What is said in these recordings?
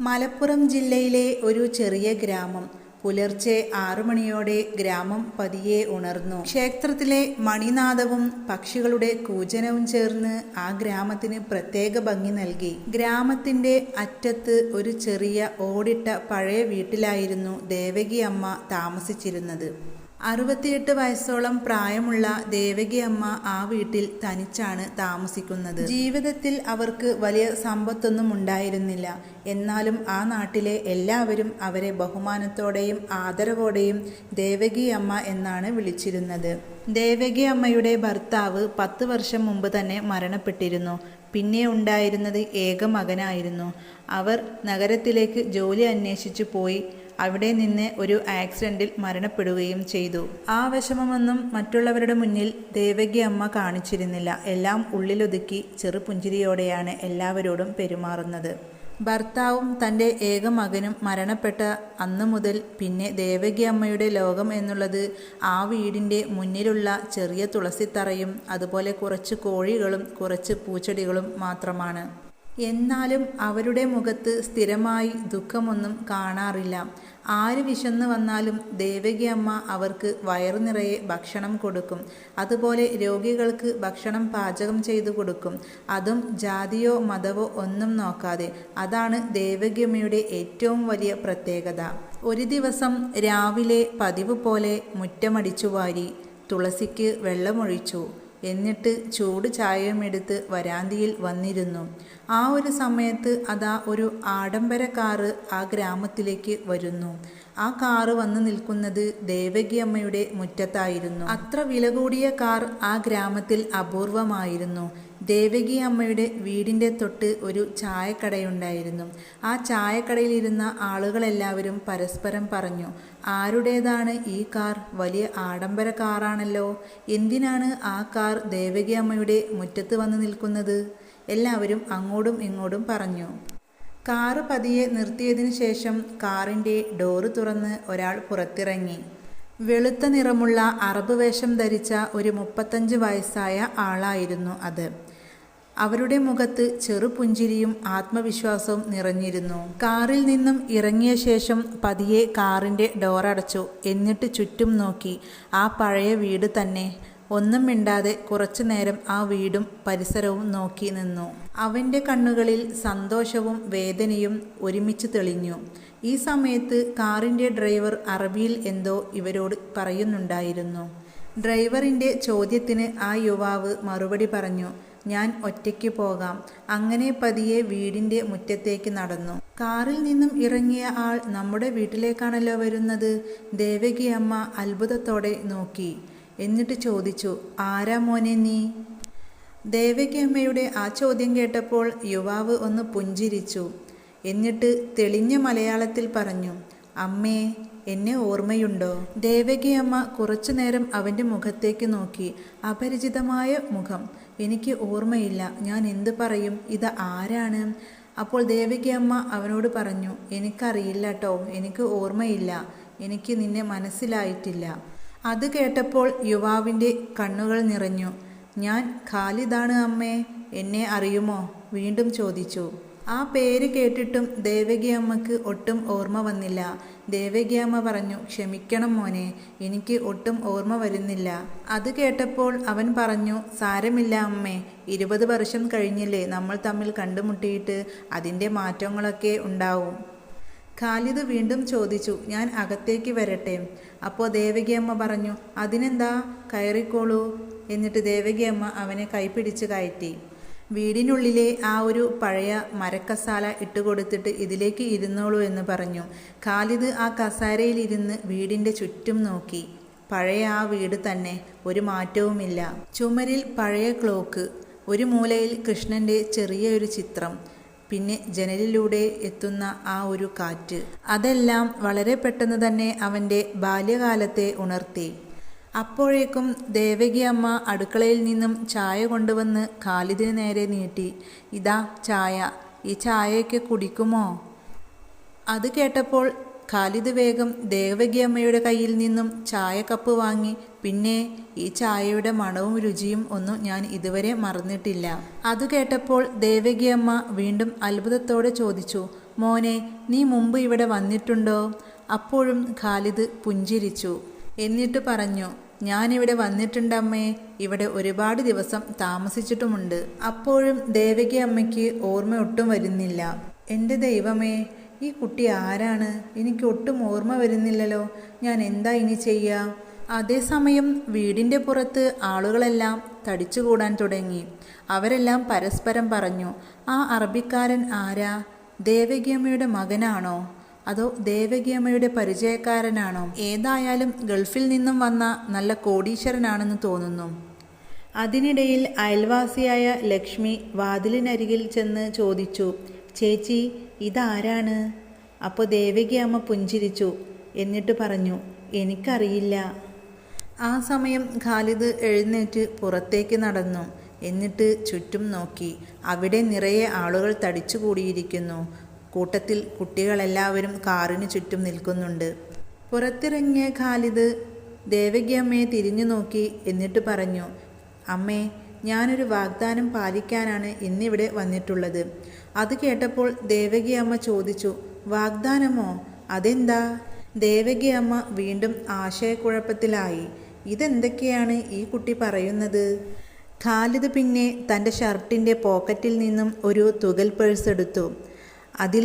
മലപ്പുറം ജില്ലയിലെ ഒരു ചെറിയ ഗ്രാമം. പുലർച്ചെ 6 മണിയോടെ ഗ്രാമം പതിയെ ഉണർന്നു. ക്ഷേത്രത്തിലെ മണിനാദവും പക്ഷികളുടെ കൂജനവും ചേർന്ന് ആ ഗ്രാമത്തിന് പ്രത്യേക ഭംഗി നൽകി. ഗ്രാമത്തിന്റെ അറ്റത്ത് ഒരു ചെറിയ ഓടിട്ട പഴയ വീട്ടിലായിരുന്നു ദേവകി അമ്മ താമസിച്ചിരുന്നത്. 68 വയസ്സോളം പ്രായമുള്ള ദേവകി അമ്മ ആ വീട്ടിൽ തനിച്ചാണ് താമസിക്കുന്നത്. ജീവിതത്തിൽ അവർക്ക് വലിയ സമ്പത്തൊന്നും ഉണ്ടായിരുന്നില്ല. എന്നാലും ആ നാട്ടിലെ എല്ലാവരും അവരെ ബഹുമാനത്തോടെയും ആദരവോടെയും ദേവകി അമ്മ എന്നാണ് വിളിച്ചിരുന്നത്. ദേവകി അമ്മയുടെ ഭർത്താവ് 10 വർഷം മുമ്പ് തന്നെ മരണപ്പെട്ടിരുന്നു. പിന്നെ ഉണ്ടായിരുന്നത് ഏക മകനായിരുന്നു. അവർ നഗരത്തിലേക്ക് ജോലി അന്വേഷിച്ചു പോയി. അവിടെ നിന്ന് ഒരു ആക്സിഡന്റിൽ മരണപ്പെടുകയും ചെയ്തു. ആ വിഷമമൊന്നും മറ്റുള്ളവരുടെ മുന്നിൽ ദേവകി അമ്മ കാണിച്ചിരുന്നില്ല. എല്ലാം ഉള്ളിലൊതുക്കി ചെറുപുഞ്ചിരിയോടെയാണ് എല്ലാവരോടും പെരുമാറുന്നത്. ഭർത്താവും തൻ്റെ ഏക മകനും മരണപ്പെട്ട അന്നു മുതൽ പിന്നെ ദേവകി അമ്മയുടെ ലോകം എന്നുള്ളത് ആ വീടിൻ്റെ മുന്നിലുള്ള ചെറിയ തുളസിത്തറയും അതുപോലെ കുറച്ച് കോഴികളും കുറച്ച് പൂച്ചെടികളും മാത്രമാണ്. എന്നാലും അവരുടെ മുഖത്ത് സ്ഥിരമായി ദുഃഖമൊന്നും കാണാറില്ല. ആര് വിശന്ന് വന്നാലും ദേവകി അമ്മ അവർക്ക് വയറു നിറയെ ഭക്ഷണം കൊടുക്കും. അതുപോലെ രോഗികൾക്ക് ഭക്ഷണം പാചകം ചെയ്തു കൊടുക്കും. അതും ജാതിയോ മതമോ ഒന്നും നോക്കാതെ. അതാണ് ദേവകി അമ്മയുടെ ഏറ്റവും വലിയ പ്രത്യേകത. ഒരു ദിവസം രാവിലെ പതിവ് പോലെ മുറ്റമടിച്ചു വാരി, തുളസിക്ക് വെള്ളമൊഴിച്ചു. എന്നിട്ട് ചൂട് ചായയും എടുത്ത് വരാന്തിയിൽ വന്നിരുന്നു. ആ ഒരു സമയത്ത് അതാ ഒരു ആഡംബര കാറ് ആ ഗ്രാമത്തിലേക്ക് വരുന്നു. ആ കാറ് വന്നു നിൽക്കുന്നത് ദേവകി അമ്മയുടെ മുറ്റത്തായിരുന്നു. അത്ര വില കൂടിയ കാർ ആ ഗ്രാമത്തിൽ അപൂർവമായിരുന്നു. ദേവകി അമ്മയുടെ വീടിൻ്റെ തൊട്ട് ഒരു ചായക്കടയുണ്ടായിരുന്നു. ആ ചായക്കടയിലിരുന്ന ആളുകളെല്ലാവരും പരസ്പരം പറഞ്ഞു, ആരുടേതാണ് ഈ കാർ? വലിയ ആഡംബര കാറാണല്ലോ. എന്തിനാണ് ആ കാർ ദേവകി അമ്മയുടെ മുറ്റത്ത് വന്ന് നിൽക്കുന്നത്? എല്ലാവരും അങ്ങോട്ടും ഇങ്ങോട്ടും പറഞ്ഞു. കാറ് പതിയെ നിർത്തിയതിനു ശേഷം കാറിൻ്റെ ഡോറ് തുറന്ന് ഒരാൾ പുറത്തിറങ്ങി. വെളുത്ത നിറമുള്ള അറബ് വേഷം ധരിച്ച ഒരു 35 വയസ്സായ ആളായിരുന്നു അത്. അവരുടെ മുഖത്ത് ചെറുപുഞ്ചിരിയും ആത്മവിശ്വാസവും നിറഞ്ഞിരുന്നു. കാറിൽ നിന്നും ഇറങ്ങിയ ശേഷം പതിയെ കാറിൻ്റെ ഡോറടച്ചു. എന്നിട്ട് ചുറ്റും നോക്കി. ആ പഴയ വീട് തന്നെ. ഒന്നും മിണ്ടാതെ കുറച്ചു നേരം ആ വീടും പരിസരവും നോക്കി നിന്നു. അവൻ്റെ കണ്ണുകളിൽ സന്തോഷവും വേദനയും ഒരുമിച്ച് തെളിഞ്ഞു. ഈ സമയത്ത് കാറിൻ്റെ ഡ്രൈവർ അറബിയിൽ എന്തോ ഇവരോട് പറയുന്നുണ്ടായിരുന്നു. ഡ്രൈവറിൻ്റെ ചോദ്യത്തിന് ആ യുവാവ് മറുപടി പറഞ്ഞു, ഞാൻ ഒറ്റയ്ക്ക് പോകാം. അങ്ങനെ പതിയെ വീടിൻ്റെ മുറ്റത്തേക്ക് നടന്നു. കാറിൽ നിന്നും ഇറങ്ങിയ ആൾ നമ്മുടെ വീട്ടിലേക്കാണല്ലോ വരുന്നത്. ദേവകി അമ്മ അത്ഭുതത്തോടെ നോക്കി. എന്നിട്ട് ചോദിച്ചു, ആരാ മോനെ നീ? ദേവകി അമ്മയുടെ ആ ചോദ്യം കേട്ടപ്പോൾ യുവാവ് ഒന്ന് പുഞ്ചിരിച്ചു. എന്നിട്ട് തെളിഞ്ഞ മലയാളത്തിൽ പറഞ്ഞു, അമ്മേ, എന്നെ ഓർമ്മയുണ്ടോ? ദേവകി അമ്മ കുറച്ചു നേരം അവൻ്റെ മുഖത്തേക്ക് നോക്കി. അപരിചിതമായ മുഖം. എനിക്ക് ഓർമ്മയില്ല. ഞാൻ എന്ത് പറയും? ഇത് ആരാണ്? അപ്പോൾ ദേവകി അമ്മ അവനോട് പറഞ്ഞു, എനിക്കറിയില്ല ട്ടോ, എനിക്ക് ഓർമ്മയില്ല. എനിക്ക് നിന്നെ മനസ്സിലായിട്ടില്ല. അത് കേട്ടപ്പോൾ യുവാവിൻ്റെ കണ്ണുകൾ നിറഞ്ഞു. ഞാൻ ഖാലിദാണ് അമ്മേ. എന്നെ അറിയുമോ? വീണ്ടും ചോദിച്ചു. ആ പേര് കേട്ടിട്ടും ദേവകി അമ്മക്ക് ഒട്ടും ഓർമ്മ വന്നില്ല. ദേവകി അമ്മ പറഞ്ഞു, ക്ഷമിക്കണം മോനെ, എനിക്ക് ഒട്ടും ഓർമ്മ വരുന്നില്ല. അത് കേട്ടപ്പോൾ അവൻ പറഞ്ഞു, സാരമില്ല അമ്മേ, 20 വർഷം കഴിഞ്ഞില്ലേ നമ്മൾ തമ്മിൽ കണ്ടുമുട്ടിയിട്ട്. അതിൻ്റെ മാറ്റങ്ങളൊക്കെ ഉണ്ടാവും. ഖാലിദ് വീണ്ടും ചോദിച്ചു, ഞാൻ അകത്തേക്ക് വരട്ടെ? അപ്പോൾ ദേവകി അമ്മ പറഞ്ഞു, അതിനെന്താ, കയറിക്കോളൂ. എന്നിട്ട് ദേവകി അമ്മ അവനെ കൈപിടിച്ച് കയറ്റി. വീടിനുള്ളിലെ ആ ഒരു പഴയ മരക്കസാല ഇട്ടുകൊടുത്തിട്ട് ഇതിലേക്ക് ഇരുന്നോളൂ എന്ന് പറഞ്ഞു. ഖാലിദ് ആ കസാരയിലിരുന്ന് വീടിൻ്റെ ചുറ്റും നോക്കി. പഴയ ആ വീട് തന്നെ, ഒരു മാറ്റവുമില്ല. ചുമരിൽ പഴയ ക്ലോക്ക്, ഒരു മൂലയിൽ കൃഷ്ണൻ്റെ ചെറിയൊരു ചിത്രം, പിന്നെ ജനലിലൂടെ എത്തുന്ന ആ ഒരു കാറ്റ്. അതെല്ലാം വളരെ പെട്ടെന്ന് തന്നെ അവൻ്റെ ബാല്യകാലത്തെ ഉണർത്തി. അപ്പോഴേക്കും ദേവകി അമ്മ അടുക്കളയിൽ നിന്നും ചായ കൊണ്ടുവന്ന് ഖാലിദിന് നേരെ നീട്ടി. ഇതാ ചായ, ഈ ചായയൊക്കെ കുടിക്കുമോ? അത് കേട്ടപ്പോൾ ഖാലിദ് വേഗം ദേവകി അമ്മയുടെ കയ്യിൽ നിന്നും ചായ കപ്പ് വാങ്ങി. പിന്നെ ഈ ചായയുടെ മണവും രുചിയും ഒന്നും ഞാൻ ഇതുവരെ മറന്നിട്ടില്ല. അത് കേട്ടപ്പോൾ ദേവകി അമ്മ വീണ്ടും അത്ഭുതത്തോടെ ചോദിച്ചു, മോനെ, നീ മുമ്പ് ഇവിടെ വന്നിട്ടുണ്ടോ? അപ്പോഴും ഖാലിദ് പുഞ്ചിരിച്ചു. എന്നിട്ട് പറഞ്ഞു, ഞാനിവിടെ വന്നിട്ടുണ്ടമ്മേ. ഇവിടെ ഒരുപാട് ദിവസം താമസിച്ചിട്ടുമുണ്ട്. അപ്പോഴും ദേവകി അമ്മയ്ക്ക് ഓർമ്മ ഒട്ടും വരുന്നില്ല. എൻ്റെ ദൈവമേ, ഈ കുട്ടി ആരാണ്? എനിക്ക് ഒട്ടും ഓർമ്മ വരുന്നില്ലല്ലോ. ഞാൻ എന്താ ഇനി ചെയ്യുക? അതേസമയം വീടിൻ്റെ പുറത്ത് ആളുകളെല്ലാം തടിച്ചുകൂടാൻ തുടങ്ങി. അവരെല്ലാം പരസ്പരം പറഞ്ഞു, ആ അറബിക്കാരൻ ആരാ? ദേവകിയമ്മയുടെ മകനാണോ? അതോ ദേവകിയമ്മയുടെ പരിചയക്കാരനാണോ? ഏതായാലും ഗൾഫിൽ നിന്നും വന്ന നല്ല കോടീശ്വരനാണെന്ന് തോന്നുന്നു. അതിനിടയിൽ അയൽവാസിയായ ലക്ഷ്മി വാതിലിനരികിൽ ചെന്ന് ചോദിച്ചു, ചേച്ചി, ഇതാരാണ്? അപ്പോൾ ദേവകിയമ്മ പുഞ്ചിരിച്ചു. എന്നിട്ട് പറഞ്ഞു, എനിക്കറിയില്ല. ആ സമയം ഖാലിദ് എഴുന്നേറ്റ് പുറത്തേക്ക് നടന്നു. എന്നിട്ട് ചുറ്റും നോക്കി. അവിടെ നിറയെ ആളുകൾ തടിച്ചുകൂടിയിരിക്കുന്നു. കൂട്ടത്തിൽ കുട്ടികളെല്ലാവരും കാറിന് ചുറ്റും നിൽക്കുന്നുണ്ട്. പുറത്തിറങ്ങിയ ഖാലിദ് ദേവകിയമ്മയെ തിരിഞ്ഞു നോക്കി. എന്നിട്ട് പറഞ്ഞു, അമ്മേ, ഞാനൊരു വാഗ്ദാനം പാലിക്കാനാണ് ഇന്നിവിടെ വന്നിട്ടുള്ളത്. അത് കേട്ടപ്പോൾ ദേവകിയമ്മ ചോദിച്ചു, വാഗ്ദാനമോ? അതെന്താ? ദേവകിയമ്മ വീണ്ടും ആശയക്കുഴപ്പത്തിലായി. ഇതെന്തൊക്കെയാണ് ഈ കുട്ടി പറയുന്നത്? ഖാലിദ് പിന്നെ തൻ്റെ ഷർട്ടിൻ്റെ പോക്കറ്റിൽ നിന്നും ഒരു തുകൽ പേഴ്സ് എടുത്തു. അതിൽ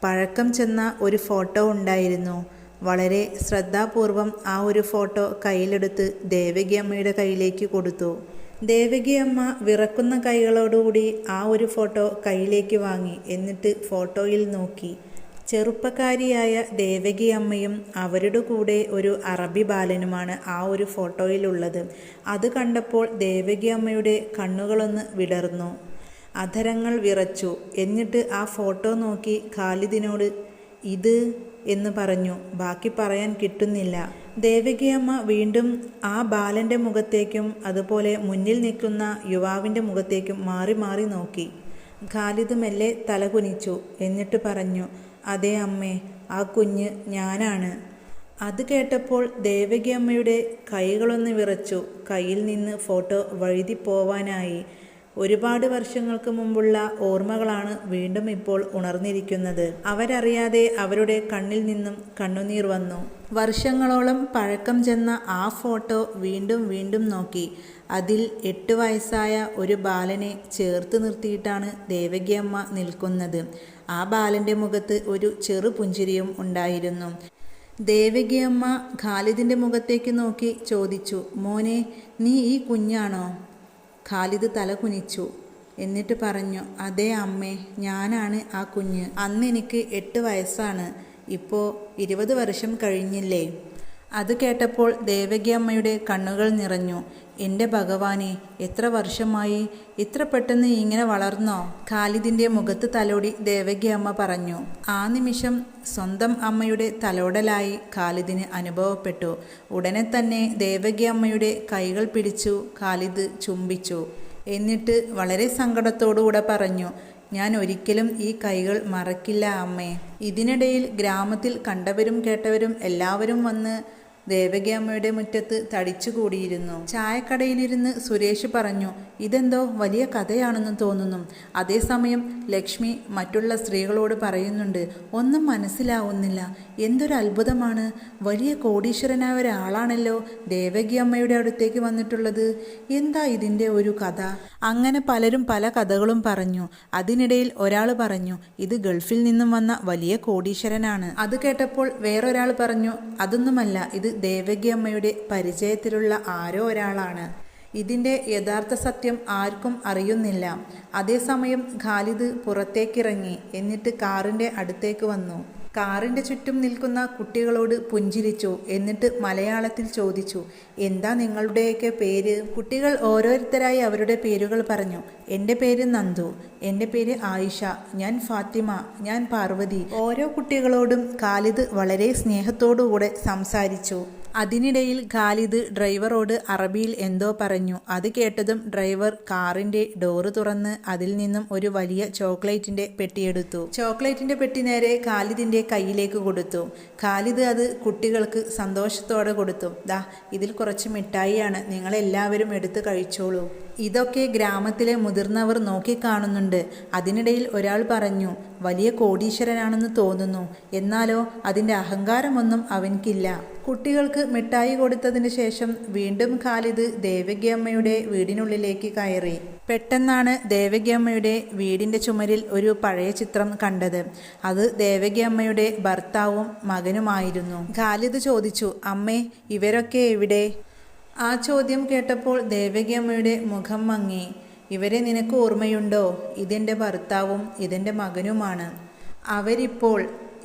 പഴക്കം ചെന്ന ഒരു ഫോട്ടോ ഉണ്ടായിരുന്നു. വളരെ ശ്രദ്ധാപൂർവം ആ ഒരു ഫോട്ടോ കയ്യിലെടുത്ത് ദേവകിയമ്മയുടെ കയ്യിലേക്ക് കൊടുത്തു. ദേവകിയമ്മ വിറക്കുന്ന കൈകളോടുകൂടി ആ ഒരു ഫോട്ടോ കയ്യിലേക്ക് വാങ്ങി. എന്നിട്ട് ഫോട്ടോയിൽ നോക്കി. ചെറുപ്പക്കാരിയായ ദേവകിയമ്മയും അവരുടെ കൂടെ ഒരു അറബി ബാലനുമാണ് ആ ഒരു ഫോട്ടോയിലുള്ളത്. അത് കണ്ടപ്പോൾ ദേവകിയമ്മയുടെ കണ്ണുകളൊന്ന് വിടർന്നു, അധരങ്ങൾ വിറച്ചു. എന്നിട്ട് ആ ഫോട്ടോ നോക്കി ഖാലിദിനോട് ഇത് എന്ന് പറഞ്ഞു. ബാക്കി പറയാൻ കിട്ടുന്നില്ല. ദേവകിയമ്മ വീണ്ടും ആ ബാലൻ്റെ മുഖത്തേക്കും അതുപോലെ മുന്നിൽ നിൽക്കുന്ന യുവാവിൻ്റെ മുഖത്തേക്കും മാറി മാറി നോക്കി. ഖാലിദ് മെല്ലെ തലകുനിച്ചു. എന്നിട്ട് പറഞ്ഞു, അതെ അമ്മേ, ആ കുഞ്ഞ് ഞാനാണ്. അത് കേട്ടപ്പോൾ ദേവകിയമ്മയുടെ കൈകളൊന്ന് വിറച്ചു. കയ്യിൽ നിന്ന് ഫോട്ടോ വഴുതിപ്പോവാനായി. ഒരുപാട് വർഷങ്ങൾക്ക് മുമ്പുള്ള ഓർമ്മകളാണ് വീണ്ടും ഇപ്പോൾ ഉണർന്നിരിക്കുന്നത്. അവരറിയാതെ അവരുടെ കണ്ണിൽ നിന്നും കണ്ണുനീർ വന്നു. വർഷങ്ങളോളം പഴക്കം ചെന്ന ആ ഫോട്ടോ വീണ്ടും വീണ്ടും നോക്കി. അതിൽ 8 വയസ്സായ ഒരു ബാലനെ ചേർത്ത് നിർത്തിയിട്ടാണ് ദേവകിയമ്മ നിൽക്കുന്നത്. ആ ബാലൻ്റെ മുഖത്ത് ഒരു ചെറു പുഞ്ചിരിയും ഉണ്ടായിരുന്നു. ദേവകിയമ്മ ഖാലിദിൻ്റെ മുഖത്തേക്ക് നോക്കി ചോദിച്ചു, മോനെ, നീ ഈ കുഞ്ഞാണോ? ഖാലിദ് തല കുനിച്ചു. എന്നിട്ട് പറഞ്ഞു, അതെ അമ്മേ, ഞാനാണ് ആ കുഞ്ഞ്. അന്ന് എനിക്ക് 8 വയസ്സാണ്. ഇപ്പോൾ 20 വർഷം കഴിഞ്ഞില്ലേ? അത് കേട്ടപ്പോൾ ദേവകിയമ്മയുടെ കണ്ണുകൾ നിറഞ്ഞു. എൻ്റെ ഭഗവാനെ, എത്ര വർഷമായി? ഇത്ര പെട്ടെന്ന് ഇങ്ങനെ വളർന്നോ? ഖാലിദിൻ്റെ മുഖത്ത് തലോടി ദേവകിയമ്മ പറഞ്ഞു. ആ നിമിഷം സ്വന്തം അമ്മയുടെ തലോടലായി ഖാലിദിന് അനുഭവപ്പെട്ടു. ഉടനെ തന്നെ ദേവകിയമ്മയുടെ കൈകൾ പിടിച്ചു ഖാലിദ് ചുംബിച്ചു. എന്നിട്ട് വളരെ സങ്കടത്തോടുകൂടെ പറഞ്ഞു, ഞാൻ ഒരിക്കലും ഈ കൈകൾ മറക്കില്ല അമ്മേ. ഇതിനിടയിൽ ഗ്രാമത്തിൽ കണ്ടവരും കേട്ടവരും എല്ലാവരും വന്ന് ദേവകിയമ്മയുടെ മുറ്റത്ത് തടിച്ചുകൂടിയിരുന്നു. ചായക്കടയിലിരുന്ന് സുരേഷ് പറഞ്ഞു, ഇതെന്തോ വലിയ കഥയാണെന്ന് തോന്നുന്നു. അതേസമയം ലക്ഷ്മി മറ്റുള്ള സ്ത്രീകളോട് പറയുന്നുണ്ട്, ഒന്നും മനസ്സിലാവുന്നില്ല. എന്തൊരു അത്ഭുതമാണ്! വലിയ കോടീശ്വരനായ ഒരാളാണല്ലോ ദേവകിയമ്മയുടെ അടുത്തേക്ക് വന്നിട്ടുള്ളത്. എന്താ ഇതിൻ്റെ ഒരു കഥ? അങ്ങനെ പലരും പല കഥകളും പറഞ്ഞു. അതിനിടയിൽ ഒരാൾ പറഞ്ഞു, ഇത് ഗൾഫിൽ നിന്നും വന്ന വലിയ കോടീശ്വരനാണ്. അത് കേട്ടപ്പോൾ വേറൊരാൾ പറഞ്ഞു, അതൊന്നുമല്ല, ഇത് ദേവകിയമ്മയുടെ പരിചയത്തിലുള്ള ആരോ ഒരാളാണ്. ഇതിൻ്റെ യഥാർത്ഥ സത്യം ആർക്കും അറിയുന്നില്ല. അതേസമയം ഖാലിദ് പുറത്തേക്കിറങ്ങി. എന്നിട്ട് കാറിൻ്റെ അടുത്തേക്ക് വന്നു. കാറിൻ്റെ ചുറ്റും നിൽക്കുന്ന കുട്ടികളോട് പുഞ്ചിരിച്ചു. എന്നിട്ട് മലയാളത്തിൽ ചോദിച്ചു, എന്താ നിങ്ങളുടെയൊക്കെ പേര്? കുട്ടികൾ ഓരോരുത്തരായി അവരുടെ പേരുകൾ പറഞ്ഞു. എൻ്റെ പേര് നന്ദു, എൻ്റെ പേര് ആയിഷ, ഞാൻ ഫാത്തിമ, ഞാൻ പാർവതി. ഓരോ കുട്ടികളോടും ഖാലിദ് വളരെ സ്നേഹത്തോടുകൂടെ സംസാരിച്ചു. അതിനിടയിൽ ഖാലിദ് ഡ്രൈവറോട് അറബിയിൽ എന്തോ പറഞ്ഞു. അത് കേട്ടതും ഡ്രൈവർ കാറിൻ്റെ ഡോറ് തുറന്ന് അതിൽ നിന്നും ഒരു വലിയ ചോക്ലേറ്റിൻ്റെ പെട്ടിയെടുത്തു. ചോക്ലേറ്റിൻ്റെ പെട്ടി നേരെ ഖാലിദിൻ്റെ കയ്യിലേക്ക് കൊടുത്തു. ഖാലിദ് അത് കുട്ടികൾക്ക് സന്തോഷത്തോടെ കൊടുത്തു. ദാ, ഇതിൽ കുറച്ച് മിഠായിയാണ്, നിങ്ങളെല്ലാവരും എടുത്ത് കഴിച്ചോളൂ. ഇതൊക്കെ ഗ്രാമത്തിലെ മുതിർന്നവർ നോക്കിക്കാണുന്നുണ്ട്. അതിനിടയിൽ ഒരാൾ പറഞ്ഞു, വലിയ കോടീശ്വരനാണെന്ന് തോന്നുന്നു, എന്നാലോ അതിൻ്റെ അഹങ്കാരമൊന്നും അവൻക്കില്ല. കുട്ടികൾക്ക് മിഠായി കൊടുത്തതിന് ശേഷം വീണ്ടും ഖാലിദ് ദേവകിയമ്മയുടെ വീടിനുള്ളിലേക്ക് കയറി. പെട്ടെന്നാണ് ദേവകിയമ്മയുടെ വീടിൻ്റെ ചുമരിൽ ഒരു പഴയ ചിത്രം കണ്ടത്. അത് ദേവകിയമ്മയുടെ ഭർത്താവും മകനുമായിരുന്നു. ഖാലിദ് ചോദിച്ചു, അമ്മേ, ഇവരൊക്കെ എവിടെ? ആ ചോദ്യം കേട്ടപ്പോൾ ദേവകിയമ്മയുടെ മുഖം മങ്ങി. ഇവരെ നിനക്ക് ഓർമ്മയുണ്ടോ? ഇതെൻ്റെ ഭർത്താവും ഇതെൻ്റെ മകനുമാണ്. അവരിപ്പോൾ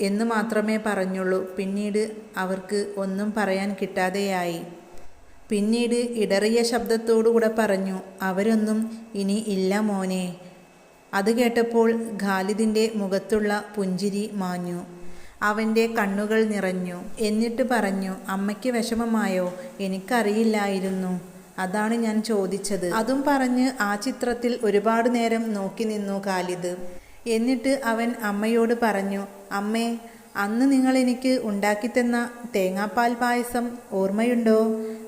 എന്ന് മാത്രമേ പറഞ്ഞുള്ളൂ. പിന്നീട് അവർക്ക് ഒന്നും പറയാൻ കിട്ടാതെയായി. പിന്നീട് ഇടറിയ ശബ്ദത്തോടുകൂടെ പറഞ്ഞു, അവരൊന്നും ഇനി ഇല്ല മോനെ. അത് കേട്ടപ്പോൾ ഖാലിദിൻ്റെ മുഖത്തുള്ള പുഞ്ചിരി മാഞ്ഞു. അവൻ്റെ കണ്ണുകൾ നിറഞ്ഞു. എന്നിട്ട് പറഞ്ഞു, അമ്മയ്ക്ക് വിഷമമായോ? എനിക്കറിയില്ലായിരുന്നു, അതാണ് ഞാൻ ചോദിച്ചത്. അതും പറഞ്ഞ് ആ ചിത്രത്തിൽ ഒരുപാട് നേരം നോക്കി നിന്നു ഖാലിദ്. എന്നിട്ട് അവൻ അമ്മയോട് പറഞ്ഞു, അമ്മേ, അന്ന് നിങ്ങൾ എനിക്ക് ഉണ്ടാക്കിത്തന്ന തേങ്ങാപ്പാൽ പായസം ഓർമ്മയുണ്ടോ?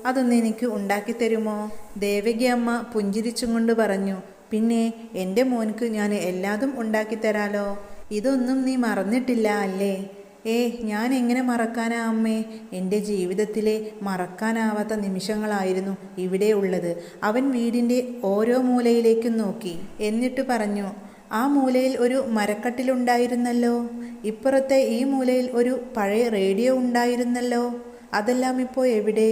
അതൊന്ന് എനിക്ക് ഉണ്ടാക്കിത്തരുമോ? ദേവകി അമ്മ പുഞ്ചിരിച്ചും കൊണ്ട് പറഞ്ഞു, പിന്നെ എൻ്റെ മോൻക്ക് ഞാൻ എല്ലാതും ഉണ്ടാക്കിത്തരാലോ. ഇതൊന്നും നീ മറന്നിട്ടില്ല അല്ലേ? ഞാൻ എങ്ങനെ മറക്കാനാ അമ്മേ? എൻ്റെ ജീവിതത്തിലെ മറക്കാനാവാത്ത നിമിഷങ്ങളായിരുന്നു ഇവിടെ ഉള്ളത്. അവൻ വീടിൻ്റെ ഓരോ മൂലയിലേക്കും നോക്കി. എന്നിട്ട് പറഞ്ഞു, ആ മൂലയിൽ ഒരു മരക്കട്ടിലുണ്ടായിരുന്നല്ലോ. ഇപ്പുറത്തെ ഈ മൂലയിൽ ഒരു പഴയ റേഡിയോ ഉണ്ടായിരുന്നല്ലോ. അതെല്ലാം ഇപ്പോൾ എവിടെ?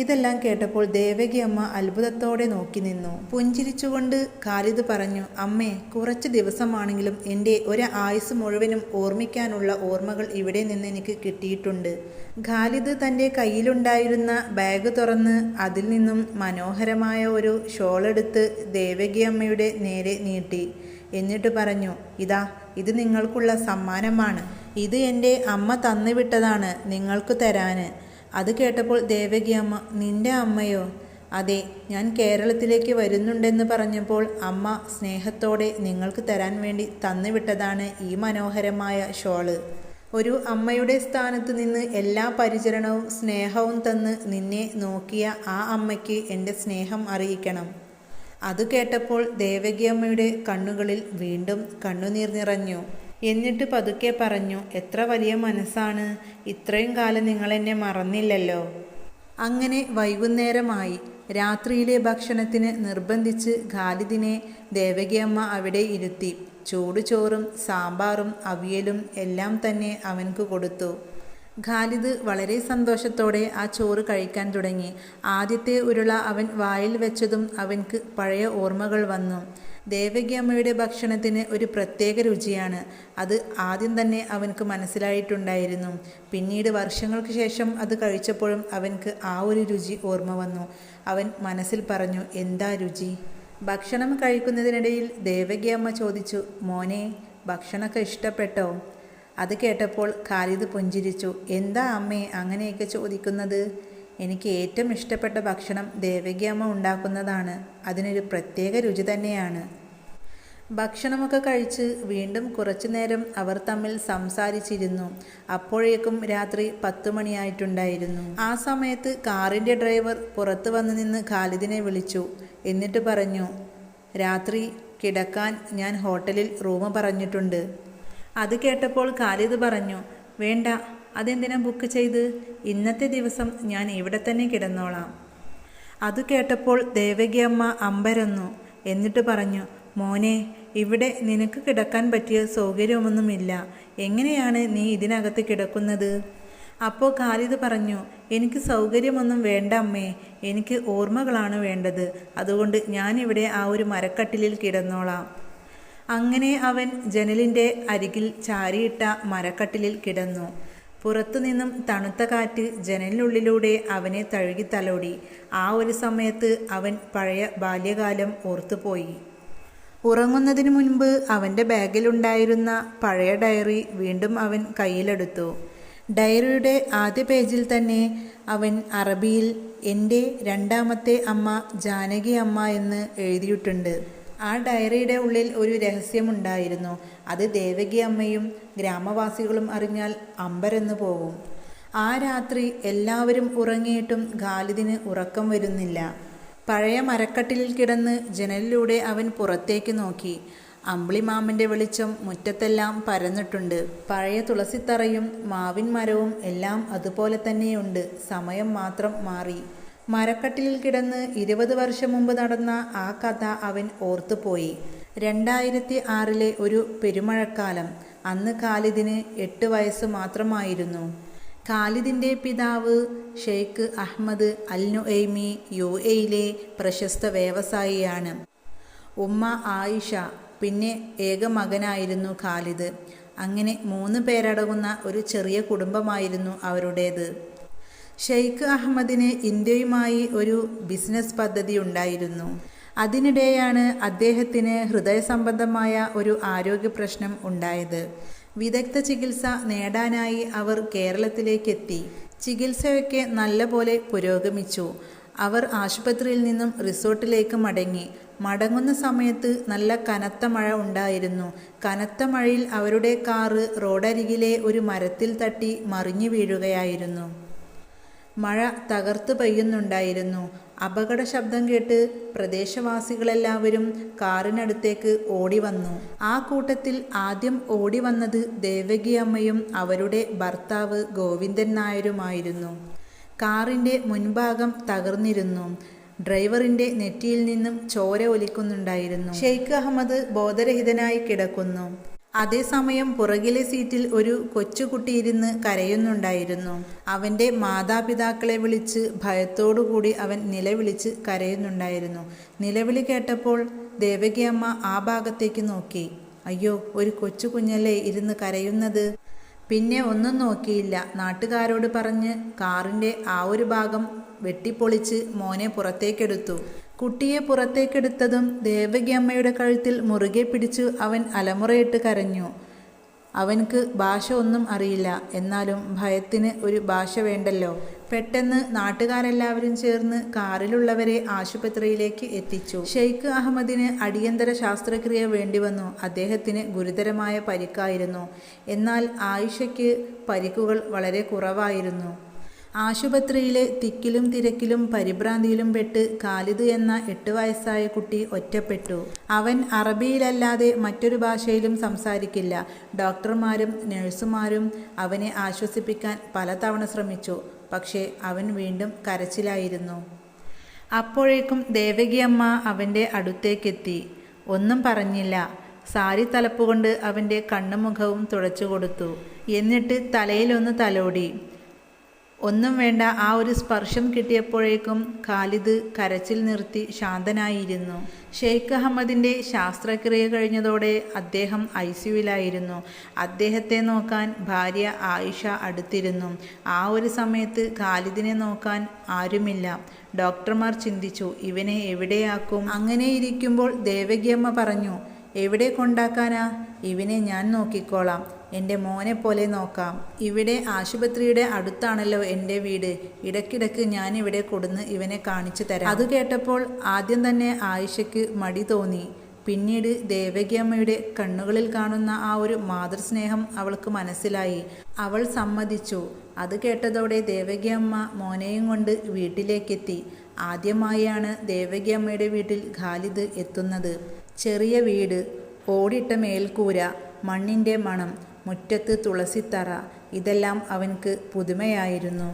ഇതെല്ലാം കേട്ടപ്പോൾ ദേവകി അമ്മ അത്ഭുതത്തോടെ നോക്കി നിന്നു. പുഞ്ചിരിച്ചുകൊണ്ട് ഖാലിദ് പറഞ്ഞു, അമ്മേ, കുറച്ച് ദിവസമാണെങ്കിലും എൻ്റെ ഒരു ആയുസ് മുഴുവനും ഓർമ്മിക്കാനുള്ള ഓർമ്മകൾ ഇവിടെ നിന്ന് എനിക്ക് കിട്ടിയിട്ടുണ്ട്. ഖാലിദ് തൻ്റെ കയ്യിലുണ്ടായിരുന്ന ബാഗ് തുറന്ന് അതിൽ നിന്നും മനോഹരമായ ഒരു ഷോളെടുത്ത് ദേവകി അമ്മയുടെ നേരെ നീട്ടി. എന്നിട്ട് പറഞ്ഞു, ഇത് നിങ്ങൾക്കുള്ള സമ്മാനമാണ്. ഇത് എൻ്റെ അമ്മ തന്നുവിട്ടതാണ് നിങ്ങൾക്ക് തരാന്. അത് കേട്ടപ്പോൾ ദേവകി അമ്മ, നിന്റെ അമ്മയോ? അതെ, ഞാൻ കേരളത്തിലേക്ക് വരുന്നുണ്ടെന്ന് പറഞ്ഞപ്പോൾ അമ്മ സ്നേഹത്തോടെ നിങ്ങൾക്ക് തരാൻ വേണ്ടി തന്നുവിട്ടതാണ് ഈ മനോഹരമായ ഷോള്. ഒരു അമ്മയുടെ സ്ഥാനത്ത് നിന്ന് എല്ലാ പരിചരണവും സ്നേഹവും തന്ന് നിന്നെ നോക്കിയ ആ അമ്മയ്ക്ക് എൻ്റെ സ്നേഹം അറിയിക്കണം. അത് കേട്ടപ്പോൾ ദേവകി അമ്മയുടെ കണ്ണുകളിൽ വീണ്ടും കണ്ണുനീർ നിറഞ്ഞു. എന്നിട്ട് പതുക്കെ പറഞ്ഞു, എത്ര വലിയ മനസ്സാണ്. ഇത്രയും കാലം നിങ്ങളെന്നെ മറന്നില്ലല്ലോ. അങ്ങനെ വൈകുന്നേരമായി. രാത്രിയിലെ ഭക്ഷണത്തിന് നിർബന്ധിച്ച് ഖാലിദിനെ ദേവകിയമ്മ അവിടെ ഇരുത്തി. ചൂടുചോറും സാമ്പാറും അവിയലും എല്ലാം തന്നെ അവൻക്ക് കൊടുത്തു. ഖാലിദ് വളരെ സന്തോഷത്തോടെ ആ ചോറ് കഴിക്കാൻ തുടങ്ങി. ആദ്യത്തെ ഉരുള അവൻ വായിൽ വെച്ചതും അവൻക്ക് പഴയ ഓർമ്മകൾ വന്നു. ദേവകി അമ്മയുടെ ഭക്ഷണത്തിന് ഒരു പ്രത്യേക രുചിയാണ്. അത് ആദ്യം തന്നെ അവൻക്ക് മനസ്സിലായിട്ടുണ്ടായിരുന്നു. പിന്നീട് വർഷങ്ങൾക്ക് ശേഷം അത് കഴിച്ചപ്പോഴും അവൻക്ക് ആ ഒരു രുചി ഓർമ്മ വന്നു. അവൻ മനസ്സിൽ പറഞ്ഞു, എന്താ രുചി? ഭക്ഷണം കഴിക്കുന്നതിനിടയിൽ ദേവകി അമ്മ ചോദിച്ചു, മോനെ, ഭക്ഷണമൊക്കെ ഇഷ്ടപ്പെട്ടോ? അത് കേട്ടപ്പോൾ ഖാലിദ് പുഞ്ചിരിച്ചു. എന്താ അമ്മേ അങ്ങനെയൊക്കെ ചോദിക്കുന്നത്? എനിക്ക് ഏറ്റവും ഇഷ്ടപ്പെട്ട ഭക്ഷണം ദേവകി അമ്മ ഉണ്ടാക്കുന്നതാണ്. അതിനൊരു പ്രത്യേക രുചി തന്നെയാണ്. ഭക്ഷണമൊക്കെ കഴിച്ച് വീണ്ടും കുറച്ചു നേരം അവർ തമ്മിൽ സംസാരിച്ചിരുന്നു. അപ്പോഴേക്കും രാത്രി 10 മണിയായിട്ടുണ്ടായിരുന്നു. ആ സമയത്ത് കാറിൻ്റെ ഡ്രൈവർ പുറത്ത് വന്ന് നിന്ന് ഖാലിദിനെ വിളിച്ചു. എന്നിട്ട് പറഞ്ഞു, രാത്രി കിടക്കാൻ ഞാൻ ഹോട്ടലിൽ റൂം പറഞ്ഞിട്ടുണ്ട്. അത് കേട്ടപ്പോൾ ഖാലിദ് പറഞ്ഞു, വേണ്ട, അതെന്തിനാ ബുക്ക് ചെയ്ത്? ഇന്നത്തെ ദിവസം ഞാൻ ഇവിടെ തന്നെ കിടന്നോളാം. അത് കേട്ടപ്പോൾ ദേവകി അമ്മ അമ്പരന്നു. എന്നിട്ട് പറഞ്ഞു, മോനെ, ഇവിടെ നിനക്ക് കിടക്കാൻ പറ്റിയ സൗകര്യമൊന്നുമില്ല. എങ്ങനെയാണ് നീ ഇതിനകത്ത് കിടക്കുന്നത്? അപ്പോൾ ഖാലിദ് പറഞ്ഞു, എനിക്ക് സൗകര്യമൊന്നും വേണ്ട അമ്മേ, എനിക്ക് ഓർമ്മകളാണ് വേണ്ടത്. അതുകൊണ്ട് ഞാനിവിടെ ആ ഒരു മരക്കട്ടിലിൽ കിടന്നോളാം. അങ്ങനെ അവൻ ജനലിൻ്റെ അരികിൽ ചാരിയിട്ട മരക്കട്ടിലിൽ കിടന്നു. പുറത്തുനിന്നും തണുത്ത കാറ്റ് ജനലിനുള്ളിലൂടെ അവനെ തഴുകി തലോടി. ആ ഒരു സമയത്ത് അവൻ പഴയ ബാല്യകാലം ഓർത്തുപോയി. ഉറങ്ങുന്നതിന് മുൻപ് അവൻ്റെ ബാഗിലുണ്ടായിരുന്ന പഴയ ഡയറി വീണ്ടും അവൻ കയ്യിലെടുത്തു. ഡയറിയുടെ ആദ്യ പേജിൽ തന്നെ അവൻ അറബിയിൽ എൻ്റെ രണ്ടാമത്തെ അമ്മ ജാനകി അമ്മ എന്ന് എഴുതിയിട്ടുണ്ട്. ആ ഡയറിയുടെ ഉള്ളിൽ ഒരു രഹസ്യമുണ്ടായിരുന്നു. അത് ദേവകി അമ്മയും ഗ്രാമവാസികളും അറിഞ്ഞാൽ അമ്പരന്ന് പോകും. ആ രാത്രി എല്ലാവരും ഉറങ്ങിയിട്ടും ഖാലിദിന് ഉറക്കം വരുന്നില്ല. പഴയ മരക്കട്ടിലിൽ കിടന്ന് ജനലിലൂടെ അവൻ പുറത്തേക്ക് നോക്കി. അമ്പിളിമാമൻ്റെ വെളിച്ചം മുറ്റത്തെല്ലാം പരന്നിട്ടുണ്ട്. പഴയ തുളസിത്തറയും മാവിൻ മരവും എല്ലാം അതുപോലെ തന്നെയുണ്ട്. സമയം മാത്രം മാറി. മരക്കട്ടിലിൽ കിടന്ന് 20 വർഷം മുമ്പ് നടന്ന ആ കഥ അവൻ ഓർത്തുപോയി. 2006 ഒരു പെരുമഴക്കാലം. അന്ന് ഖാലിദിന് 8 വയസ്സ് മാത്രമായിരുന്നു. ഖാലിദിൻ്റെ പിതാവ് ഷെയ്ഖ് അഹ്മദ് അൽ നുഐമി UAE-യിലെ പ്രശസ്ത വ്യവസായിയാണ്. ഉമ്മ ആയിഷ, പിന്നെ ഏക മകനായിരുന്നു ഖാലിദ്. അങ്ങനെ 3 പേരടങ്ങുന്ന ഒരു ചെറിയ കുടുംബമായിരുന്നു അവരുടേത്. ഷെയ്ഖ് അഹമ്മദിന് ഇന്ത്യയുമായി ഒരു ബിസിനസ് പദ്ധതി ഉണ്ടായിരുന്നു. അതിനിടെയാണ് അദ്ദേഹത്തിന് ഹൃദയ സംബന്ധമായ ഒരു ആരോഗ്യ പ്രശ്നം ഉണ്ടായത്. വിദഗ്ധ ചികിത്സ നേടാനായി അവർ കേരളത്തിലേക്കെത്തി. ചികിത്സയൊക്കെ നല്ലപോലെ പുരോഗമിച്ചു. അവർ ആശുപത്രിയിൽ നിന്നും റിസോർട്ടിലേക്ക് മടങ്ങുന്ന സമയത്ത് നല്ല കനത്ത മഴ ഉണ്ടായിരുന്നു. കനത്ത മഴയിൽ അവരുടെ കാറ് റോഡരികിലെ ഒരു മരത്തിൽ തട്ടി മറിഞ്ഞു വീഴുകയായിരുന്നു. മഴ തകർത്ത് പെയ്യുന്നുണ്ടായിരുന്നു. അപകട ശബ്ദം കേട്ട് പ്രദേശവാസികളെല്ലാവരും കാറിനടുത്തേക്ക് ഓടി വന്നു. ആ കൂട്ടത്തിൽ ആദ്യം ഓടി വന്നത് ദേവകി അമ്മയും അവരുടെ ഭർത്താവ് ഗോവിന്ദൻ നായരുമായിരുന്നു. കാറിൻ്റെ മുൻഭാഗം തകർന്നിരുന്നു. ഡ്രൈവറിൻ്റെ നെറ്റിയിൽ നിന്നും ചോര ഒലിക്കുന്നുണ്ടായിരുന്നു. ഷെയ്ഖ് അഹമ്മദ് ബോധരഹിതനായി കിടക്കുന്നു. അതേസമയം പുറകിലെ സീറ്റിൽ ഒരു കൊച്ചുകുട്ടിയിരുന്ന് കരയുന്നുണ്ടായിരുന്നു. അവൻ്റെ മാതാപിതാക്കളെ വിളിച്ച് ഭയത്തോടുകൂടി അവൻ നിലവിളിച്ച് കരയുന്നുണ്ടായിരുന്നു. നിലവിളി കേട്ടപ്പോൾ ദേവകിയമ്മ ആ ഭാഗത്തേക്ക് നോക്കി. അയ്യോ, ഒരു കൊച്ചു കുഞ്ഞല്ലേ ഇരുന്ന് കരയുന്നത്. പിന്നെ ഒന്നും നോക്കിയില്ല. നാട്ടുകാരോട് പറഞ്ഞ് കാറിൻ്റെ ആ ഒരു ഭാഗം വെട്ടിപ്പൊളിച്ച് മോനെ പുറത്തേക്കെടുത്തു. കുട്ടിയെ പുറത്തേക്കെടുത്തതും ദേവകിയമ്മയുടെ കഴുത്തിൽ മുറുകെ പിടിച്ചു അവൻ അലമുറയിട്ട് കരഞ്ഞു. അവൻക്ക് ഭാഷ ഒന്നും അറിയില്ല. എന്നാലും ഭയത്തിന് ഒരു ഭാഷ വേണ്ടല്ലോ. പെട്ടെന്ന് നാട്ടുകാരെല്ലാവരും ചേർന്ന് കാറിലുള്ളവരെ ആശുപത്രിയിലേക്ക് എത്തിച്ചു. ഷെയ്ഖ് അഹമ്മദിന് അടിയന്തര ശസ്ത്രക്രിയ വേണ്ടിവന്നു. അദ്ദേഹത്തിന് ഗുരുതരമായ പരിക്കായിരുന്നു. എന്നാൽ ആയിഷയ്ക്ക് പരിക്കുകൾ വളരെ കുറവായിരുന്നു. ആശുപത്രിയിലെ തിക്കിലും തിരക്കിലും പരിഭ്രാന്തിയിലും പെട്ട് ഖാലിദ് എന്ന 8 വയസ്സായ കുട്ടി ഒറ്റപ്പെട്ടു. അവൻ അറബിയിലല്ലാതെ മറ്റൊരു ഭാഷയിലും സംസാരിക്കില്ല. ഡോക്ടർമാരും നഴ്സുമാരും അവനെ ആശ്വസിപ്പിക്കാൻ പലതവണ ശ്രമിച്ചു. പക്ഷേ അവൻ വീണ്ടും കരച്ചിലായിരുന്നു. അപ്പോഴേക്കും ദേവകിയമ്മ അവൻ്റെ അടുത്തേക്കെത്തി. ഒന്നും പറഞ്ഞില്ല. സാരി തലപ്പുകൊണ്ട് അവൻ്റെ കണ്ണും മുഖവും തുടച്ചു കൊടുത്തു. എന്നിട്ട് തലയിലൊന്ന് തലോടി. ഒന്നും വേണ്ട. ആ ഒരു സ്പർശം കിട്ടിയപ്പോഴേക്കും ഖാലിദ് കരച്ചിൽ നിർത്തി ശാന്തനായിരുന്നു. ഷെയ്ഖ് അഹമ്മദിൻ്റെ ശസ്ത്രക്രിയ കഴിഞ്ഞതോടെ അദ്ദേഹം ICUവിലായിരുന്നു. അദ്ദേഹത്തെ നോക്കാൻ ഭാര്യ ആയിഷ അടുത്തിരുന്നു. ആ ഒരു സമയത്ത് ഖാലിദിനെ നോക്കാൻ ആരുമില്ല. ഡോക്ടർമാർ ചിന്തിച്ചു, ഇവനെ എവിടെയാക്കും. അങ്ങനെ ഇരിക്കുമ്പോൾ ദേവകിയമ്മ പറഞ്ഞു, എവിടെ കൊണ്ടാക്കാനാ? ഇവനെ ഞാൻ നോക്കിക്കോളാം. എൻ്റെ മോനെ പോലെ നോക്കാം. ഇവിടെ ആശുപത്രിയുടെ അടുത്താണല്ലോ എൻ്റെ വീട്. ഇടയ്ക്കിടയ്ക്ക് ഞാനിവിടെ കൊടുന്ന് ഇവനെ കാണിച്ചു തരാം. അത് കേട്ടപ്പോൾ ആദ്യം തന്നെ ആയിഷയ്ക്ക് മടി തോന്നി. പിന്നീട് ദേവകിയമ്മയുടെ കണ്ണുകളിൽ കാണുന്ന ആ ഒരു മാതൃസ്നേഹം അവൾക്ക് മനസ്സിലായി. അവൾ സമ്മതിച്ചു. അത് കേട്ടതോടെ ദേവകിയമ്മ മോനെയും കൊണ്ട് വീട്ടിലേക്കെത്തി. ആദ്യമായാണ് ദേവകിയമ്മയുടെ വീട്ടിൽ ഖാലിദ് എത്തുന്നത്. ചെറിയ വീട്, ഓടിട്ട മേൽക്കൂര, മണ്ണിൻ്റെ മണം, മുറ്റത്ത് തുളസിത്തറ, ഇതെല്ലാം അവൻക്ക് പുതുമയായിരുന്നു.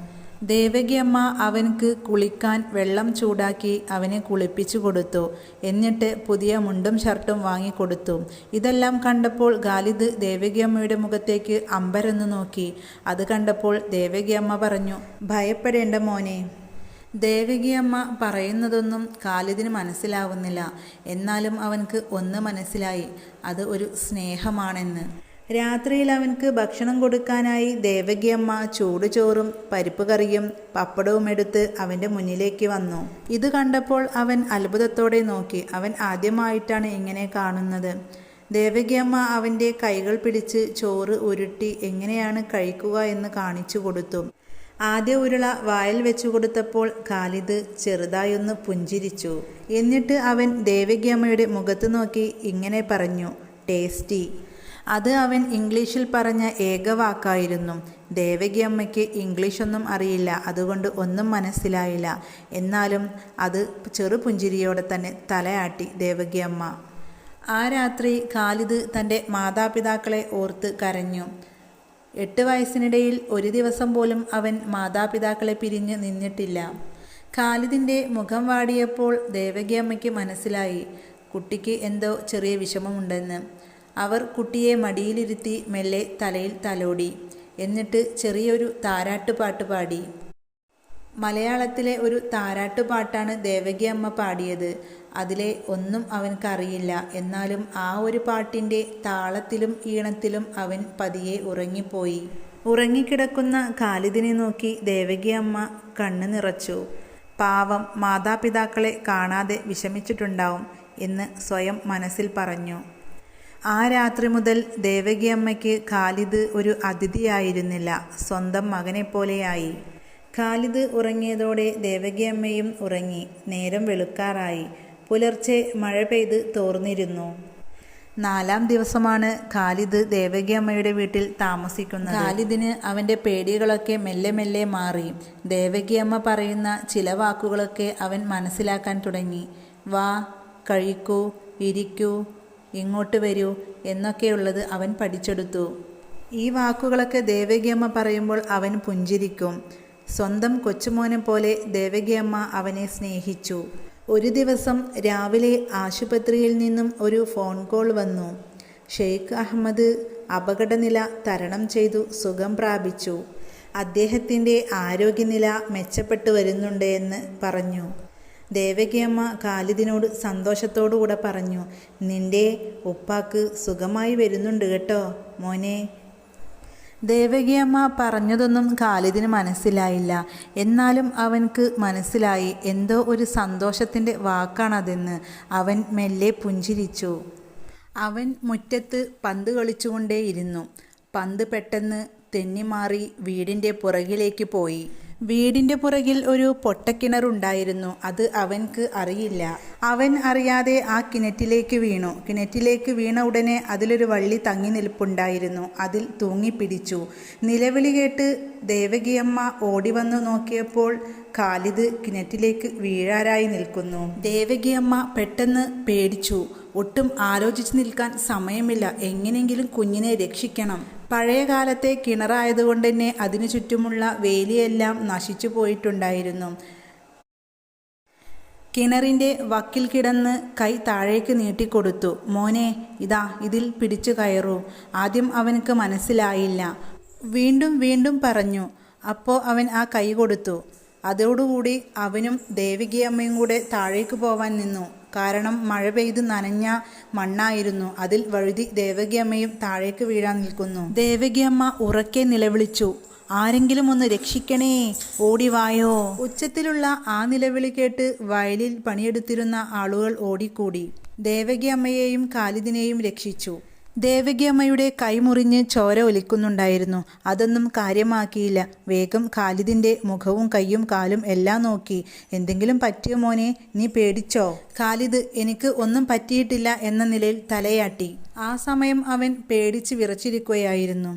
ദേവകിയമ്മ അവൻക്ക് കുളിക്കാൻ വെള്ളം ചൂടാക്കി അവനെ കുളിപ്പിച്ചു കൊടുത്തു. എന്നിട്ട് പുതിയ മുണ്ടും ഷർട്ടും വാങ്ങിക്കൊടുത്തു. ഇതെല്ലാം കണ്ടപ്പോൾ ഖാലിദ് ദേവകിയമ്മയുടെ മുഖത്തേക്ക് അമ്പരന്ന് നോക്കി. അത് കണ്ടപ്പോൾ ദേവകിയമ്മ പറഞ്ഞു, ഭയപ്പെടേണ്ട മോനെ. ദേവകിയമ്മ പറയുന്നതൊന്നും ഖാലിദിന് മനസ്സിലാവുന്നില്ല. എന്നാലും അവൻക്ക് ഒന്ന് മനസ്സിലായി, അത് ഒരു സ്നേഹമാണെന്ന്. രാത്രിയിൽ അവൻക്ക് ഭക്ഷണം കൊടുക്കാനായി ദേവകിയമ്മ ചൂടുചോറും പരിപ്പ് കറിയും പപ്പടവും എടുത്ത് അവൻ്റെ മുന്നിലേക്ക് വന്നു. ഇത് കണ്ടപ്പോൾ അവൻ അത്ഭുതത്തോടെ നോക്കി. അവൻ ആദ്യമായിട്ടാണ് ഇങ്ങനെ കാണുന്നത്. ദേവകിയമ്മ അവൻ്റെ കൈകൾ പിടിച്ച് ചോറ് ഉരുട്ടി എങ്ങനെയാണ് കഴിക്കുക എന്ന് കാണിച്ചു കൊടുത്തു. ആദ്യ ഉരുള വായിൽ വെച്ചു കൊടുത്തപ്പോൾ ഖാലിദ് ചെറുതായൊന്ന് പുഞ്ചിരിച്ചു. എന്നിട്ട് അവൻ ദേവകിയമ്മയുടെ മുഖത്ത് നോക്കി ഇങ്ങനെ പറഞ്ഞു, ടേസ്റ്റി. അത് അവൻ ഇംഗ്ലീഷിൽ പറഞ്ഞ ഏക വാക്കായിരുന്നു. ദേവകി അമ്മയ്ക്ക് ഇംഗ്ലീഷൊന്നും അറിയില്ല, അതുകൊണ്ട് ഒന്നും മനസ്സിലായില്ല. എന്നാലും അത് ചെറുപുഞ്ചിരിയോടെ തന്നെ തലയാട്ടി ദേവകി അമ്മ. ആ രാത്രി ഖാലിദ് തൻ്റെ മാതാപിതാക്കളെ ഓർത്ത് കരഞ്ഞു. 8 വയസ്സിനിടയിൽ ഒരു ദിവസം പോലും അവൻ മാതാപിതാക്കളെ പിരിഞ്ഞ് നിന്നിട്ടില്ല. ഖാലിദിൻ്റെ മുഖം വാടിയപ്പോൾ ദേവകി അമ്മയ്ക്ക് മനസ്സിലായി കുട്ടിക്ക് എന്തോ ചെറിയ വിഷമമുണ്ടെന്ന്. അവർ കുട്ടിയെ മടിയിലിരുത്തി മെല്ലെ തലയിൽ തലോടി. എന്നിട്ട് ചെറിയൊരു താരാട്ടുപാട്ട് പാടി. മലയാളത്തിലെ ഒരു താരാട്ടുപാട്ടാണ് ദേവകി അമ്മ പാടിയത്. അതിലെ ഒന്നും അവൻക്കറിയില്ല. എന്നാലും ആ ഒരു പാട്ടിൻ്റെ താളത്തിലും ഈണത്തിലും അവൻ പതിയെ ഉറങ്ങിപ്പോയി. ഉറങ്ങിക്കിടക്കുന്ന ഖാലിദിനെ നോക്കി ദേവകി അമ്മ കണ്ണ് നിറച്ചു. പാവം, മാതാപിതാക്കളെ കാണാതെ വിഷമിച്ചിട്ടുണ്ടാവും എന്ന് സ്വയം മനസ്സിൽ പറഞ്ഞു. ആ രാത്രി മുതൽ ദേവകി അമ്മയ്ക്ക് ഖാലിദ് ഒരു അതിഥിയായിരുന്നില്ല, സ്വന്തം മകനെപ്പോലെയായി. ഖാലിദ് ഉറങ്ങിയതോടെ ദേവകി അമ്മയും ഉറങ്ങി. നേരം വെളുക്കാറായി. പുലർച്ചെ മഴ പെയ്ത് തോർന്നിരുന്നു. 4-ാം ദിവസമാണ് ഖാലിദ് ദേവകി അമ്മയുടെ വീട്ടിൽ താമസിക്കുന്നത്. ഖാലിദിന് അവൻ്റെ പേടികളൊക്കെ മെല്ലെ മെല്ലെ മാറി. ദേവകി അമ്മ പറയുന്ന ചില വാക്കുകളൊക്കെ അവൻ മനസ്സിലാക്കാൻ തുടങ്ങി. വാ, കഴിക്കൂ, ഇരിക്കൂ, ഇങ്ങോട്ട് വരൂ എന്നൊക്കെയുള്ളത് അവൻ പഠിച്ചെടുത്തു. ഈ വാക്കുകളൊക്കെ ദേവകി അമ്മ പറയുമ്പോൾ അവൻ പുഞ്ചിരിക്കും. സ്വന്തം കൊച്ചുമോനെ പോലെ ദേവകി അമ്മ അവനെ സ്നേഹിച്ചു. ഒരു ദിവസം രാവിലെ ആശുപത്രിയിൽ നിന്നും ഒരു ഫോൺ കോൾ വന്നു. ഷെയ്ഖ് അഹമ്മദ് അപകടനില തരണം ചെയ്തു സുഖം പ്രാപിച്ചു. അദ്ദേഹത്തിൻ്റെ ആരോഗ്യനില മെച്ചപ്പെട്ടു വരുന്നുണ്ട് എന്ന് പറഞ്ഞു. ദേവകി അമ്മ ഖാലിദിനോട് സന്തോഷത്തോടുകൂടെ പറഞ്ഞു, നിന്റെ ഉപ്പാക്ക് സുഖമായി വരുന്നുണ്ട് കേട്ടോ മോനെ. ദേവകി അമ്മ പറഞ്ഞതൊന്നും ഖാലിദിന് മനസ്സിലായില്ല. എന്നാലും അവൻക്ക് മനസ്സിലായി എന്തോ ഒരു സന്തോഷത്തിൻ്റെ വാക്കാണതെന്ന്. അവൻ മെല്ലെ പുഞ്ചിരിച്ചു. അവൻ മുറ്റത്ത് പന്ത് കളിച്ചുകൊണ്ടേയിരുന്നു. പന്ത് പെട്ടെന്ന് തെന്നിമാറി വീടിൻ്റെ പുറകിലേക്ക് പോയി. വീടിൻ്റെ പുറകിൽ ഒരു പൊട്ടക്കിണറുണ്ടായിരുന്നു. അത് അവൻക്ക് അറിയില്ല. അവൻ അറിയാതെ ആ കിണറ്റിലേക്ക് വീണു. കിണറ്റിലേക്ക് വീണ ഉടനെ അതിലൊരു വള്ളി തങ്ങി നിൽപ്പുണ്ടായിരുന്നു. അതിൽ തൂങ്ങിപ്പിടിച്ചു. നിലവിളി കേട്ട് ദേവകിയമ്മ ഓടിവന്നു നോക്കിയപ്പോൾ ഖാലിദ് കിണറ്റിലേക്ക് വീഴാറായി നിൽക്കുന്നു. ദേവകിയമ്മ പെട്ടെന്ന് പേടിച്ചു. ഒട്ടും ആലോചിച്ച് നിൽക്കാൻ സമയമില്ല. എങ്ങനെയെങ്കിലും കുഞ്ഞിനെ രക്ഷിക്കണം. പഴയ കാലത്തെ കിണറായതുകൊണ്ട് തന്നെ അതിനു ചുറ്റുമുള്ള വേലിയെല്ലാം നശിച്ചു പോയിട്ടുണ്ടായിരുന്നു. കിണറിൻ്റെ വക്കിൽ കിടന്ന് കൈ താഴേക്ക് നീട്ടിക്കൊടുത്തു. മോനെ, ഇതാ ഇതിൽ പിടിച്ചു കയറൂ. ആദ്യം അവനക്ക് മനസ്സിലായില്ല. വീണ്ടും വീണ്ടും പറഞ്ഞു. അപ്പോൾ അവൻ ആ കൈ കൊടുത്തു. അതോടുകൂടി അവനും ദേവകിയമ്മയും കൂടെ താഴേക്ക് പോവാൻ നിന്നു. കാരണം മഴ പെയ്ത് നനഞ്ഞ മണ്ണായിരുന്നു. അതിൽ വഴുതി ദേവകിയമ്മയും താഴേക്ക് വീഴാൻ നിൽക്കുന്നു. ദേവകിയമ്മ ഉറക്കെ നിലവിളിച്ചു, ആരെങ്കിലും ഒന്ന് രക്ഷിക്കണേ, ഓടിവായോ. ഉച്ചത്തിലുള്ള ആ നിലവിളി കേട്ട് വയലിൽ പണിയെടുത്തിരുന്ന ആളുകൾ ഓടിക്കൂടി. ദേവകിയമ്മയെയും ഖാലിദിനെയും രക്ഷിച്ചു. ദേവകിയമ്മയുടെ കൈമുറിഞ്ഞ് ചോര ഒലിക്കുന്നുണ്ടായിരുന്നു. അതൊന്നും കാര്യമാക്കിയില്ല. വേഗം ഖാലിദിൻ്റെ മുഖവും കൈയും കാലും എല്ലാം നോക്കി. എന്തെങ്കിലും പറ്റിയോ മോനെ, നീ പേടിച്ചോ? ഖാലിദ് എനിക്ക് ഒന്നും പറ്റിയിട്ടില്ല എന്ന നിലയിൽ തലയാട്ടി. ആ സമയം അവൻ പേടിച്ച് വിറച്ചിരിക്കുകയായിരുന്നു.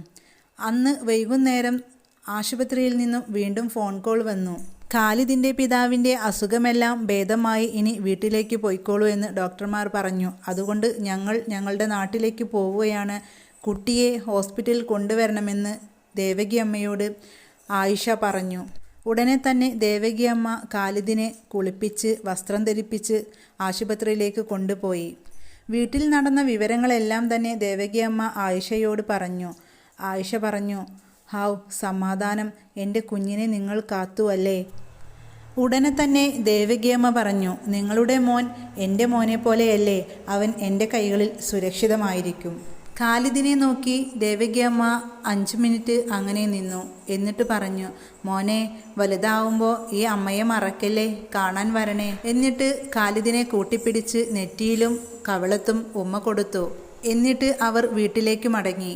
അന്ന് വൈകുന്നേരം ആശുപത്രിയിൽ നിന്നും വീണ്ടും ഫോൺ കോൾ വന്നു. ഖാലിദിൻ്റെ പിതാവിൻ്റെ അസുഖമെല്ലാം ഭേദമായി, ഇനി വീട്ടിലേക്ക് പോയിക്കോളൂ എന്ന് ഡോക്ടർമാർ പറഞ്ഞു. അതുകൊണ്ട് ഞങ്ങൾ ഞങ്ങളുടെ നാട്ടിലേക്ക് പോവുകയാണ്. കുട്ടിയെ ഹോസ്പിറ്റലിൽ കൊണ്ടുവരണമെന്ന് ദേവകിയമ്മയോട് ആയിഷ പറഞ്ഞു. ഉടനെ തന്നെ ദേവകിയമ്മ ഖാലിദിനെ കുളിപ്പിച്ച് വസ്ത്രം ധരിപ്പിച്ച് ആശുപത്രിയിലേക്ക് കൊണ്ടുപോയി. വീട്ടിൽ നടന്ന വിവരങ്ങളെല്ലാം തന്നെ ദേവകിയമ്മ ആയിഷയോട് പറഞ്ഞു. ആയിഷ പറഞ്ഞു, ഹൗ സമാധാനം, എൻ്റെ കുഞ്ഞിനെ നിങ്ങൾ കാത്തുവല്ലേ. ഉടനെ തന്നെ ദേവകിയമ്മ പറഞ്ഞു, നിങ്ങളുടെ മോൻ എൻ്റെ മോനെ പോലെയല്ലേ, അവൻ എൻ്റെ കൈകളിൽ സുരക്ഷിതമായിരിക്കും. ഖാലിദിനെ നോക്കി ദേവകിയമ്മ 5 മിനിറ്റ് അങ്ങനെ നിന്നു. എന്നിട്ട് പറഞ്ഞു, മോനെ, വലുതാവുമ്പോൾ ഈ അമ്മയെ മറക്കല്ലേ, കാണാൻ വരണേ. എന്നിട്ട് ഖാലിദിനെ കൂട്ടിപ്പിടിച്ച് നെറ്റിയിലും കവിളത്തും ഉമ്മ കൊടുത്തു. എന്നിട്ട് അവർ വീട്ടിലേക്ക് മടങ്ങി.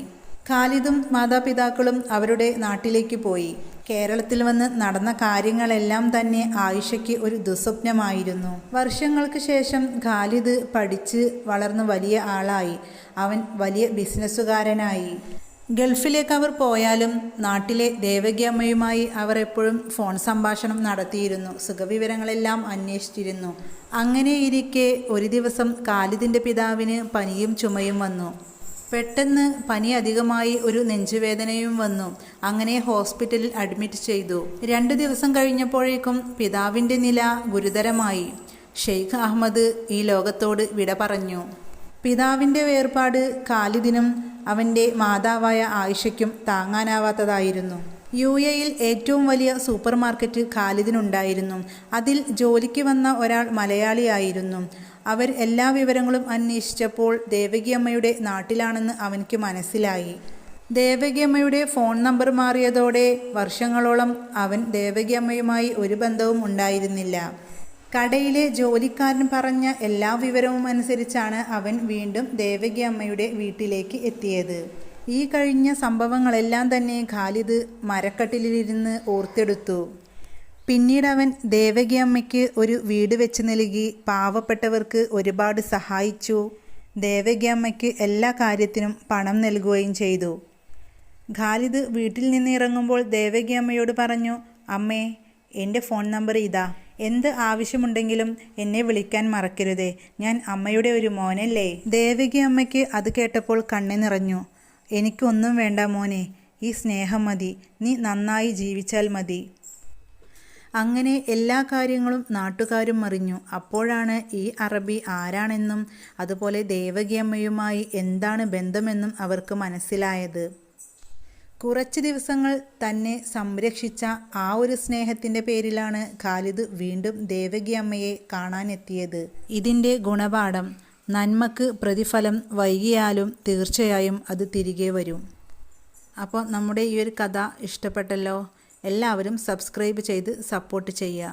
ഖാലിദും മാതാപിതാക്കളും അവരുടെ നാട്ടിലേക്ക് പോയി. കേരളത്തിൽ വന്ന് നടന്ന കാര്യങ്ങളെല്ലാം തന്നെ ആയിഷയ്ക്ക് ഒരു ദുസ്വപ്നമായിരുന്നു. വർഷങ്ങൾക്ക് ശേഷം ഖാലിദ് പഠിച്ച് വളർന്ന് വലിയ ആളായി. അവൻ വലിയ ബിസിനസ്സുകാരനായി. ഗൾഫിലേക്ക് അവർ പോയാലും നാട്ടിലെ ദേവകിയമ്മയുമായി അവർ എപ്പോഴും ഫോൺ സംഭാഷണം നടത്തിയിരുന്നു. സുഖവിവരങ്ങളെല്ലാം അന്വേഷിച്ചിരുന്നു. അങ്ങനെയിരിക്കെ ഒരു ദിവസം ഖാലിദിൻ്റെ പിതാവിന് പനിയും ചുമയും വന്നു. പെട്ടെന്ന് പനി അധികമായി ഒരു നെഞ്ചുവേദനയും വന്നു. അങ്ങനെ ഹോസ്പിറ്റലിൽ അഡ്മിറ്റ് ചെയ്തു. 2 ദിവസം കഴിഞ്ഞപ്പോഴേക്കും പിതാവിൻ്റെ നില ഗുരുതരമായി. ഷെയ്ഖ് അഹമ്മദ് ഈ ലോകത്തോട് വിട പറഞ്ഞു. പിതാവിൻ്റെ വേർപാട് ഖാലിദിനും അവൻ്റെ മാതാവായ ആയിഷയ്ക്കും താങ്ങാനാവാത്തതായിരുന്നു. UAE-യിൽ ഏറ്റവും വലിയ സൂപ്പർ മാർക്കറ്റ് ഖാലിദിനുണ്ടായിരുന്നു. അതിൽ ജോലിക്ക് വന്ന ഒരാൾ മലയാളിയായിരുന്നു. അവർ എല്ലാ വിവരങ്ങളും അന്വേഷിച്ചപ്പോൾ ദേവകിയമ്മയുടെ നാട്ടിലാണെന്ന് അവനിക്ക് മനസ്സിലായി. ദേവകിയമ്മയുടെ ഫോൺ നമ്പർ മാറിയതോടെ വർഷങ്ങളോളം അവൻ ദേവകിയമ്മയുമായി ഒരു ബന്ധവും ഉണ്ടായിരുന്നില്ല. കടയിലെ ജോലിക്കാരൻ പറഞ്ഞ എല്ലാ വിവരവും അനുസരിച്ചാണ് അവൻ വീണ്ടും ദേവകിയമ്മയുടെ വീട്ടിലേക്ക് എത്തിയത്. ഈ കഴിഞ്ഞ സംഭവങ്ങളെല്ലാം തന്നെ ഖാലിദ് മരക്കട്ടിലിരുന്ന് ഓർത്തെടുത്തു. പിന്നീട് അവൻ ദേവകിയമ്മയ്ക്ക് ഒരു വീട് വെച്ച് നൽകി. പാവപ്പെട്ടവർക്ക് ഒരുപാട് സഹായിച്ചു. ദേവകിയമ്മയ്ക്ക് എല്ലാ കാര്യത്തിനും പണം നൽകുകയും ചെയ്തു. ഖാലിദ് വീട്ടിൽ നിന്ന് ഇറങ്ങുമ്പോൾ ദേവകിയമ്മയോട് പറഞ്ഞു, അമ്മേ, എൻ്റെ ഫോൺ നമ്പർ ഇതാ. എന്ത് ആവശ്യമുണ്ടെങ്കിലും എന്നെ വിളിക്കാൻ മറക്കരുതേ. ഞാൻ അമ്മയുടെ ഒരു മോനല്ലേ. ദേവകിയമ്മയ്ക്ക് അത് കേട്ടപ്പോൾ കണ്ണു നിറഞ്ഞു. എനിക്കൊന്നും വേണ്ട മോനെ, ഈ സ്നേഹം മതി. നീ നന്നായി ജീവിച്ചാൽ മതി. അങ്ങനെ എല്ലാ കാര്യങ്ങളും നാട്ടുകാരും അറിഞ്ഞു. അപ്പോഴാണ് ഈ അറബി ആരാണെന്നും അതുപോലെ ദേവകിയമ്മയുമായി എന്താണ് ബന്ധമെന്നും അവർക്ക് മനസ്സിലായത്. കുറച്ച് ദിവസങ്ങൾ തന്നെ സംരക്ഷിച്ച ആ ഒരു സ്നേഹത്തിൻ്റെ പേരിലാണ് ഖാലിദ് വീണ്ടും ദേവകിയമ്മയെ കാണാനെത്തിയത്. ഇതിൻ്റെ ഗുണപാഠം: നന്മക്ക് പ്രതിഫലം വൈകിയാലും തീർച്ചയായും അത് തിരികെ വരും. അപ്പോൾ നമ്മുടെ ഈ ഒരു കഥ ഇഷ്ടപ്പെട്ടല്ലോ. എല്ലാവരും സബ്സ്ക്രൈബ് ചെയ്ത് സപ്പോർട്ട് ചെയ്യുക.